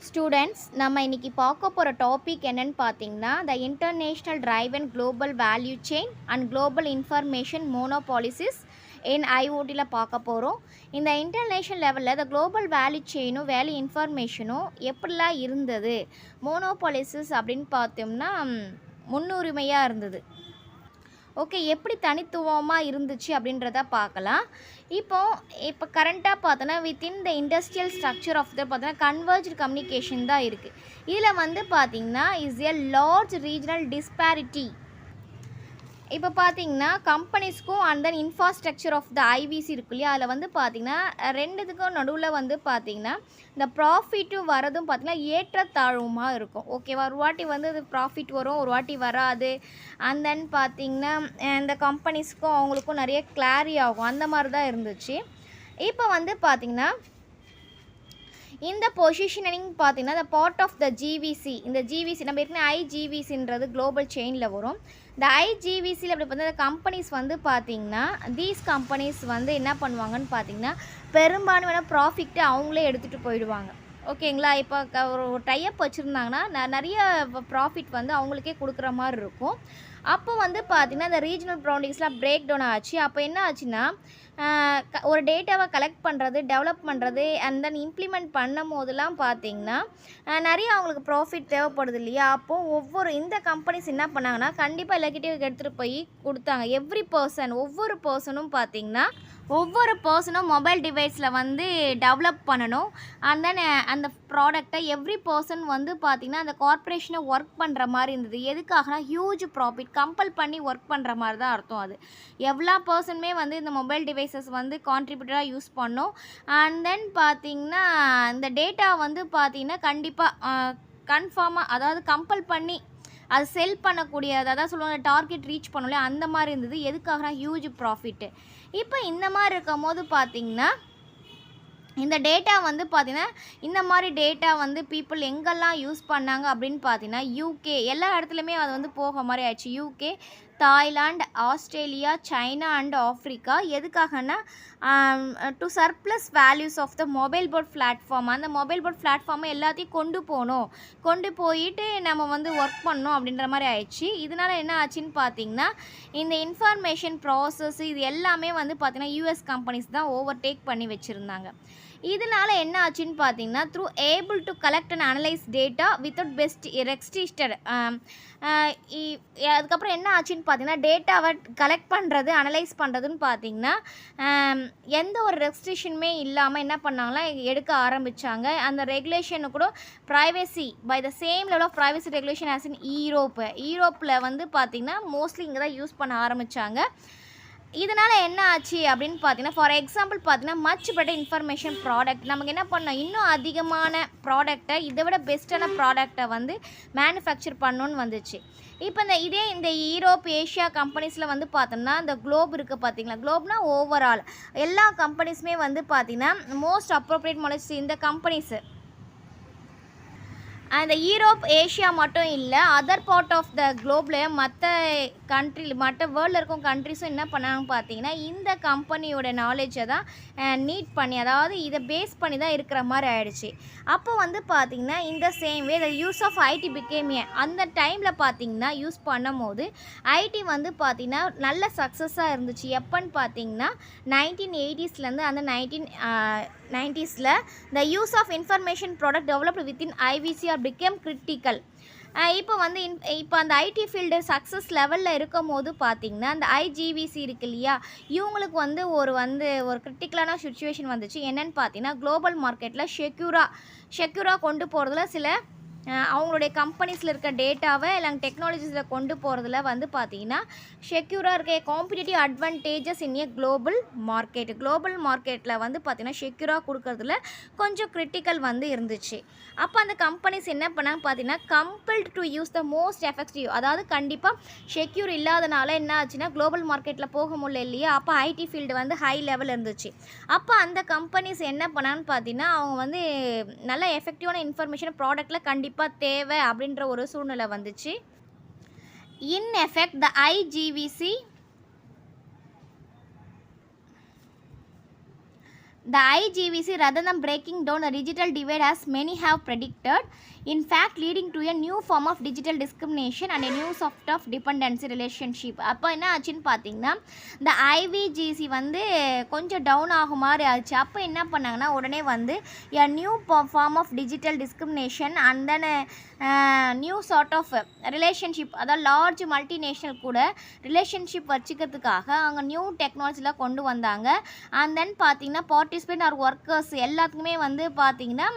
Students நம்ம இன்னைக்கு பார்க்க போகிற டாபிக் என்னன்னு பார்த்தீங்கன்னா the international drive and global value chain and global information monopolies in ஐஓடியில் பார்க்க போகிறோம். இந்த இன்டர்நேஷ்னல் லெவலில் த குளோபல் வேல்யூ செயினும் வேல்யூ இன்ஃபர்மேஷனும் எப்படிலாம் இருந்தது, மோனோபாலிசிஸ் அப்படின்னு பார்த்தோம்னா முன்னுரிமையாக இருந்தது. ஓகே, எப்படி தனித்துவமாக இருந்துச்சு அப்படின்றத பார்க்கலாம். இப்போ கரண்ட்டாக பார்த்தோன்னா within the industrial structure of the பார்த்தோன்னா கன்வர்ஜ்டு கம்யூனிகேஷன் தான் இருக்குது. இதில் வந்து பார்த்திங்கன்னா is a large regional disparity. இப்போ பார்த்தீங்கன்னா கம்பெனிஸ்க்கும் and then infrastructure of the IVC இருக்கு இல்லையா, அதில் வந்து பார்த்திங்கன்னா ரெண்டுத்துக்கும் நடுவில் வந்து பார்த்திங்கன்னா இந்த ப்ராஃபிட்டும் வரதும் பார்த்திங்கன்னா ஏற்றத்தாழ்வுமாக இருக்கும். ஓகேவா, ஒரு வாட்டி வந்து அது ப்ராஃபிட் வரும், ஒரு வாட்டி வராது. அண்ட் தென் பார்த்திங்கன்னா இந்த கம்பெனிஸ்க்கும் அவங்களுக்கும் நிறைய கிளாரி ஆகும். அந்த மாதிரி தான் இருந்துச்சு. இப்போ வந்து பார்த்திங்கன்னா இந்த பொசிஷனிங் பார்த்தீங்கன்னா the part of the GVC, இந்த ஜிவிசி நம்ம ஏற்கனவே ஐஜிவிசின்றது குளோபல் செயினில் வரும். இந்த ஐஜிவிசியில் அப்படி பார்த்தா கம்பெனிஸ் வந்து பார்த்திங்கன்னா தீஸ் கம்பெனிஸ் வந்து என்ன பண்ணுவாங்கன்னு பார்த்தீங்கன்னா பெரும்பான்மையான ப்ராஃபிட்டை அவங்களே எடுத்துகிட்டு போயிடுவாங்க. ஓகேங்களா, இப்போ ஒரு டைப் வச்சுருந்தாங்கன்னா நிறைய ப்ராஃபிட் வந்து அவங்களுக்கே கொடுக்குற மாதிரி இருக்கும். அப்போ வந்து பார்த்திங்கன்னா இந்த ரீஜனல் ப்ரௌண்டிங்ஸ்லாம் பிரேக் டவுன் ஆச்சு. அப்போ என்ன ஆச்சுன்னா ஒரு டேட்டாவை கலெக்ட் பண்ணுறது, டெவலப் பண்ணுறது அண்ட் தென் இம்ப்ளிமெண்ட் பண்ணும் போதெல்லாம் பார்த்திங்கன்னா நிறைய அவங்களுக்கு ப்ராஃபிட் தேவைப்படுது இல்லையா. அப்போது இந்த கம்பெனிஸ் என்ன பண்ணாங்கன்னா கண்டிப்பாக எல்லாக்கிட்டையும் எடுத்துகிட்டு போய் கொடுத்தாங்க. ஒவ்வொரு பர்சனும் பார்த்திங்கன்னா ஒவ்வொரு பர்சனும் மொபைல் டிவைஸில் வந்து டெவலப் பண்ணணும். அண்ட் தென் அந்த ப்ராடக்டை எவ்ரி பர்சன் வந்து பார்த்திங்கன்னா அந்த கார்ப்பரேஷனை ஒர்க் பண்ணுற மாதிரி இருந்தது. எதுக்காகனா ஹியூஜ் ப்ராஃபிட் கம்பல் பண்ணி ஒர்க் பண்ணுற மாதிரி தான் அர்த்தம். அது எவ்வளோ பர்சனுமே வந்து இந்த மொபைல் டிவைசஸ் வந்து கான்ட்ரிபியூட்டராக யூஸ் பண்ணோம். அண்ட் தென் பார்த்திங்கன்னா இந்த டேட்டா வந்து பார்த்திங்கன்னா கண்டிப்பாக கன்ஃபார்மாக, அதாவது கம்பல் பண்ணி அது செல் பண்ணக்கூடிய, அதாவது சொல்லுவாங்க டார்கெட் ரீச் பண்ணல, அந்த மாதிரி இருந்தது. எதுக்காகனா ஹியூஜ் ப்ராஃபிட்டு. இப்போ இந்த மாதிரி இருக்கும் போது பார்த்திங்கன்னா இந்த டேட்டா வந்து பார்த்திங்கன்னா இந்த மாதிரி டேட்டா வந்து பீப்புள் எங்கெல்லாம் யூஸ் பண்ணாங்க அப்படின்னு பார்த்தீங்கன்னா யூகே எல்லா இடத்துலையுமே அது வந்து போக மாதிரி ஆயிடுச்சு. UK, Thailand, Australia, China and Africa. எதுக்காகனா to surplus values of the mobile port platform. அந்த மொபைல் போர்ட் பிளாட்ஃபார்மை எல்லாத்தையும் கொண்டு போயிட்டு நம்ம வந்து ஒர்க் பண்ணோம் அப்படின்ற மாதிரி ஆயிடுச்சு. இதனால் என்ன ஆச்சுன்னு பார்த்தீங்கன்னா இந்த இன்ஃபர்மேஷன் ப்ராசஸ் இது எல்லாமே வந்து பார்த்திங்கன்னா யூஎஸ் கம்பெனிஸ் தான் ஓவர்டேக் பண்ணி வச்சுருந்தாங்க. இதனால் என்ன ஆச்சுன்னு பார்த்தீங்கன்னா through able to collect and analyse data without best restricted. அதுக்கப்புறம் என்ன ஆச்சுன்னு பார்த்தீங்கன்னா டேட்டாவை கலெக்ட் பண்ணுறது, அனலைஸ் பண்ணுறதுன்னு பார்த்தீங்கன்னா எந்த ஒரு ரெஸ்ட்ரிக்ஷனுமே இல்லாமல் என்ன பண்ணாங்கன்னா எடுக்க ஆரம்பித்தாங்க. அந்த ரெகுலேஷனு கூட privacy by the same level of privacy regulation as in ஈரோப்பில் வந்து பார்த்திங்கன்னா மோஸ்ட்லி இங்கே தான் யூஸ் பண்ண ஆரம்பித்தாங்க. இதனால் என்ன ஆச்சு அப்படின்னு பார்த்தீங்கன்னா ஃபார் எக்ஸாம்பிள் பார்த்தீங்கன்னா மச் பெட்டர் இன்ஃபர்மேஷன் ப்ராடக்ட். நமக்கு என்ன பண்ணோம், இன்னும் அதிகமான ப்ராடக்டை, இதை விட பெஸ்ட்டான ப்ராடக்டை வந்து மேனுஃபேக்சர் பண்ணணுன்னு வந்துச்சு. இப்போ இந்த ஈரோப், ஏஷியா கம்பெனிஸில் வந்து பார்த்தோம்னா இந்த குளோப் இருக்குது பார்த்தீங்களா. குளோப்னா ஓவரால் எல்லா கம்பெனிஸுமே வந்து பார்த்திங்கன்னா மோஸ்ட் அப்ரோப்ரியேட் மாடல்ஸ் இந்த கம்பெனிஸு அந்த யூரோப், ஏஷியா மட்டும் இல்லை, அதர் பார்ட் ஆஃப் த குளோபில் மற்ற வேர்ல்டில் இருக்கும் கண்ட்ரிஸும் என்ன பண்ணாங்க பார்த்தீங்கன்னா இந்த கம்பெனியோட நாலேஜை தான் நீட் பண்ணி, அதாவது இதை பேஸ் பண்ணி தான் இருக்கிற மாதிரி ஆயிடுச்சு. அப்போ வந்து பார்த்திங்கன்னா இந்த same way the use of IT பிகேமிய அந்த டைமில் பார்த்திங்கன்னா யூஸ் பண்ணும் போது ஐடி வந்து பார்த்திங்கன்னா நல்ல சக்ஸஸாக இருந்துச்சு. எப்போன்னு பார்த்தீங்கன்னா 1980ஸ்லேருந்து அந்த 1990s the use of information product developed within IVC are become critical. இப்போ அந்த ஐடி ஃபீல்டு சக்ஸஸ் லெவலில் இருக்கும் போது பார்த்திங்கன்னா அந்த ஐஜிவிசி இருக்கு இல்லையா, இவங்களுக்கு வந்து ஒரு கிரிட்டிக்கலான சுச்சுவேஷன் வந்துச்சு. என்னென்னு பார்த்தீங்கன்னா குளோபல் மார்க்கெட்டில் செக்யூராக கொண்டு போகிறதுல சில அவங்களுடைய கம்பெனிஸில் இருக்க டேட்டாவை இல்லை டெக்னாலஜிஸில் கொண்டு போகிறதுல வந்து பார்த்திங்கன்னா செக்யூராக இருக்க காம்படிட்டிவ் அட்வான்டேஜஸ் இன் ஏ குளோபல் மார்க்கெட்டில் வந்து பார்த்திங்கன்னா செக்யூராக கொடுக்கறதுல கொஞ்சம் கிரிட்டிக்கல் வந்து இருந்துச்சு. அப்போ அந்த கம்பெனிஸ் என்ன பண்ணாங்க பார்த்தீங்கன்னா compelled to use the most effective, அதாவது கண்டிப்பாக செக்யூர் இல்லாதனால என்ன ஆச்சுன்னா குளோபல் மார்க்கெட்டில் போக முடியல இல்லையா. அப்போ ஐடி ஃபீல்டு வந்து ஹை லெவல் இருந்துச்சு. அப்போ அந்த கம்பெனிஸ் என்ன பண்ணான்னு பார்த்தீங்கன்னா அவங்க வந்து நல்ல எஃபெக்டிவான இன்ஃபர்மேஷன் ப்ராடக்டில் கண்டிப்பாக தேவை அப்படின்ற ஒரு சூழ்நிலை வந்துச்சு. In effect the IGVC The IGVC, rather than breaking down the digital divide as many have predicted, in fact leading to a new form of digital discrimination and a new sort of dependency relationship. அப்போ என்ன ஆச்சுன்னு பார்த்தீங்கன்னா இந்த ஐவிஜிசி வந்து கொஞ்சம் down ஆகும் மாதிரி ஆச்சு. அப்போ என்ன பண்ணாங்கன்னா உடனே வந்து a new form of digital discrimination and then new sort of relationship, அதாவது லார்ஜ் மல்டிநேஷ்னல் கூட ரிலேஷன்ஷிப் வச்சுக்கிறதுக்காக அவங்க நியூ டெக்னாலஜிலாம் கொண்டு வந்தாங்க. அண்ட் தென் பார்த்தீங்கன்னா பார்ட்டிசிபேட் ஆர் ஒர்க்கர்ஸ் எல்லாத்துக்குமே வந்து பார்த்தீங்கன்னா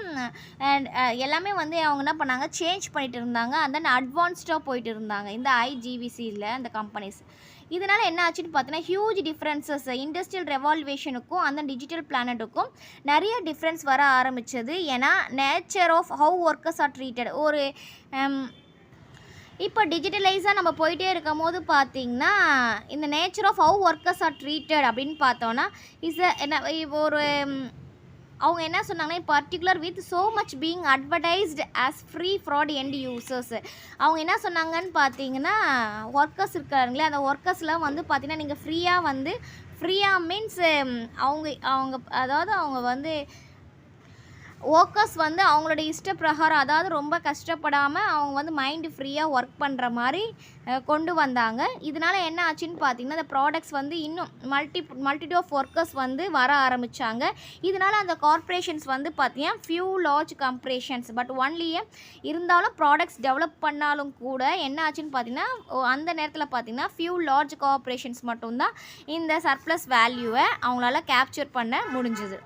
எல்லாமே வந்து அவங்க என்ன பண்ணாங்க, சேஞ்ச் பண்ணிட்டு இருந்தாங்க. அண்ட் தென் அட்வான்ஸ்டாக போயிட்டு இருந்தாங்க இந்த ஐஜிவிசியில் அந்த கம்பெனிஸ். இதனால் என்ன ஆச்சுன்னு பார்த்தீங்கன்னா ஹியூஜ் டிஃப்ரென்சஸ் இண்டஸ்ட்ரியல் ரெவால்வேஷனுக்கும் அந்த டிஜிட்டல் பிளானட்டுக்கும் நிறைய டிஃப்ரென்ஸ் வர ஆரம்பித்தது. ஏன்னா nature of how workers are treated. ஒரு இப்போ டிஜிட்டலைஸாக நம்ம போயிட்டே இருக்கும் போது பார்த்திங்கன்னா இந்த nature of how workers are treated அப்படின்னு பார்த்தோன்னா என்ன ஒரு அவங்க என்ன சொன்னாங்கன்னா particular with so much being advertised as free fraud end users. அவங்க என்ன சொன்னாங்கன்னு பார்த்தீங்கன்னா ஒர்க்கர்ஸ் இருக்காங்களே அந்த ஒர்க்கர்ஸ்லாம் வந்து பார்த்திங்கன்னா நீங்கள் ஃப்ரீயாக மீன்ஸ் அவங்க அதாவது அவங்க வந்து ஒர்க்கர்ஸ் வந்து அவங்களோட இஷ்ட பிரகாரம், அதாவது ரொம்ப கஷ்டப்படாமல் அவங்க வந்து மைண்டு ஃப்ரீயாக ஒர்க் பண்ணுற மாதிரி கொண்டு வந்தாங்க. இதனால் என்ன ஆச்சுன்னு பார்த்தீங்கன்னா அந்த ப்ராடக்ட்ஸ் வந்து இன்னும் மல்டிடியூட் ஆஃப் ஒர்க்கர்ஸ் வந்து வர ஆரம்பித்தாங்க. இதனால் அந்த கார்ப்பரேஷன்ஸ் வந்து பார்த்தீங்கன்னா ஃபியூ லார்ஜ் கம்பரேஷன்ஸ் பட் ஒன்லியே இருந்தாலும் ப்ராடக்ட்ஸ் டெவலப் பண்ணாலும் கூட என்ன ஆச்சுன்னு பார்த்தீங்கன்னா அந்த நேரத்தில் பார்த்தீங்கன்னா ஃபியூ லார்ஜ் கார்ப்பரேஷன்ஸ் மட்டும்தான் இந்த சர்ப்ளஸ் வேல்யூவை அவங்களால கேப்சர் பண்ண முடிஞ்சுது.